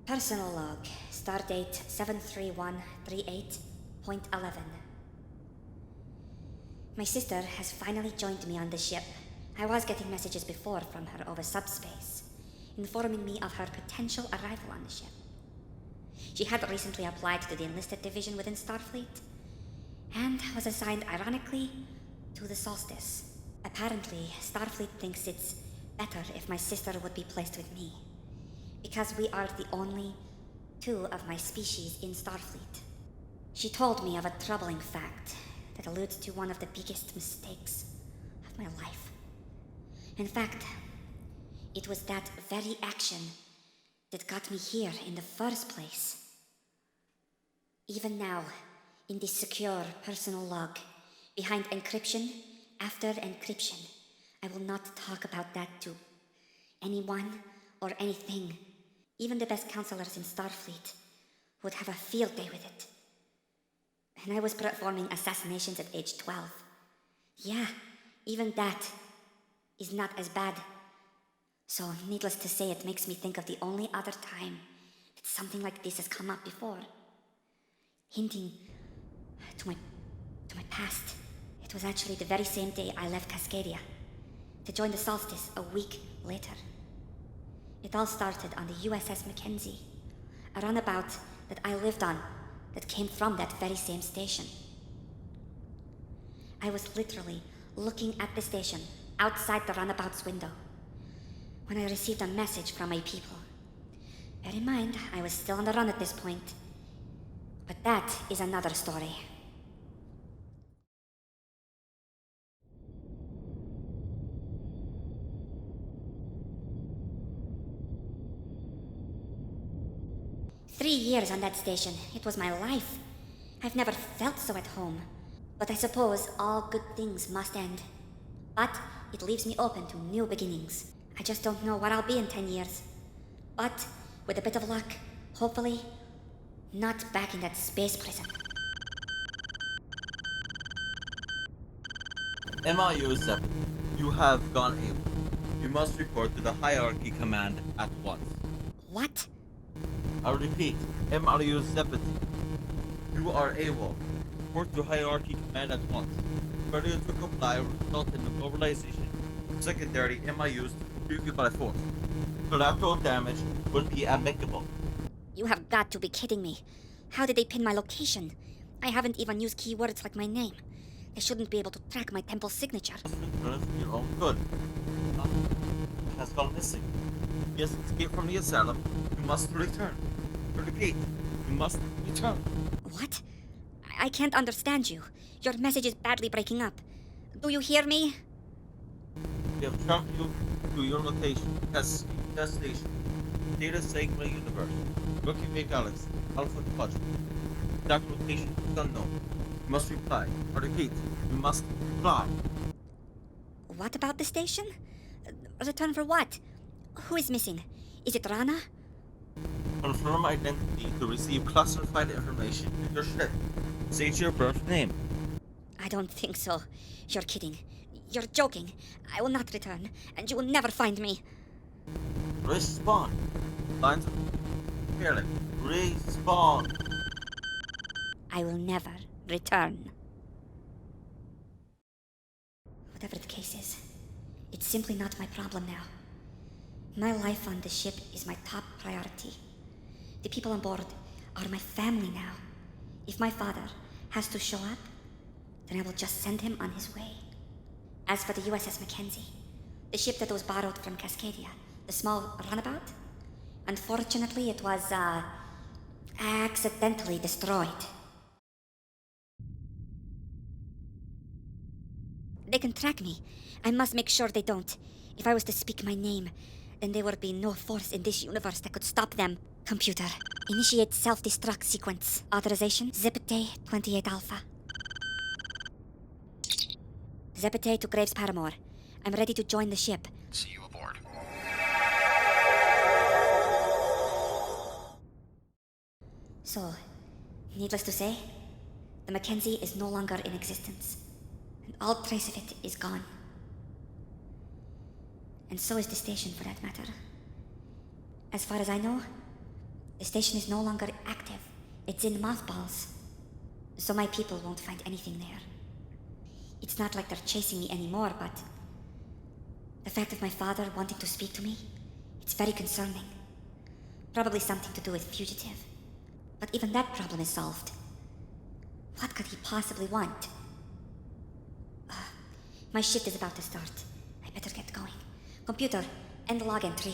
Personal log. Stardate 73138.11. My sister has finally joined me on the ship. I was getting messages before from her over subspace, informing me of her potential arrival on the ship. She had recently applied to the enlisted division within Starfleet, and was assigned, ironically, to the Solstice. Apparently, Starfleet thinks it's better if my sister would be placed with me, because we are the only two of my species in Starfleet. She told me of a troubling fact that alludes to one of the biggest mistakes of my life. In fact, it was that very action that got me here in the first place. Even now, in this secure personal log, behind encryption after encryption, I will not talk about that to anyone or anything. Even the best counselors in Starfleet would have a field day with it. And I was performing assassinations at age 12. Yeah, even that is not as bad. So, needless to say, it makes me think of the only other time that something like this has come up before. Hinting to my past. It was actually the very same day I left Cascadia to join the Solstice a week later. It all started on the USS Mackenzie, a runabout that I lived on that came from that very same station. I was literally looking at the station outside the runabout's window when I received a message from my people. Bear in mind, I was still on the run at this point, but that is another story. Three years on that station. It was my life. I've never felt so at home. But I suppose all good things must end. But it leaves me open to new beginnings. I just don't know where I'll be in 10 years. But with a bit of luck, hopefully, not back in that space prison. MIU 7, you have gone AWOL. You must report to the Hierarchy Command at once. What? I repeat, MIU 7, you are AWOL. Report to Hierarchy Command at once. Failure to comply will result in the mobilization of secondary MIUs to rebuke you by force. Collateral damage will be amicable. You have got to be kidding me. How did they pin my location? I haven't even used keywords like my name. They shouldn't be able to track my temple signature. Return for your own good. Nothing has gone missing. He has escaped from the asylum. You must return. I repeat, you must return. What? I can't understand you. Your message is badly breaking up. Do you hear me? We have tracked you to your location. Destination. Data segment universe. Milky Way Galaxy. Alpha Quadrant. That location is unknown. You must reply. I repeat, you must reply. What about the station? Return for what? Who is missing? Is it Rana? Confirm identity to receive classified information to your ship. Say your birth name. I don't think so. You're kidding. You're joking. I will not return, and you will never find me. Respawn. Lines of Fairly. Respawn. I will never return. Whatever the case is, it's simply not my problem now. My life on the ship is my top priority. The people on board are my family now. If my father has to show up, then I will just send him on his way. As for the USS Mackenzie, the ship that was borrowed from Cascadia, the small runabout, unfortunately it was, accidentally destroyed. They can track me. I must make sure they don't. If I was to speak my name, then there would be no force in this universe that could stop them. Computer, initiate self-destruct sequence. Authorization, Zepete 28 Alpha. Zepete to Graves Paramore. I'm ready to join the ship. See you aboard. So, needless to say, the Mackenzie is no longer in existence, and all trace of it is gone. And so is the station, for that matter. As far as I know, The station is no longer active. It's in mothballs. So my people won't find anything there. It's not like they're chasing me anymore, but the fact of my father wanting to speak to me, it's very concerning. Probably something to do with fugitive. But even that problem is solved. What could he possibly want? My shift is about to start. I better get going. Computer, end log entry.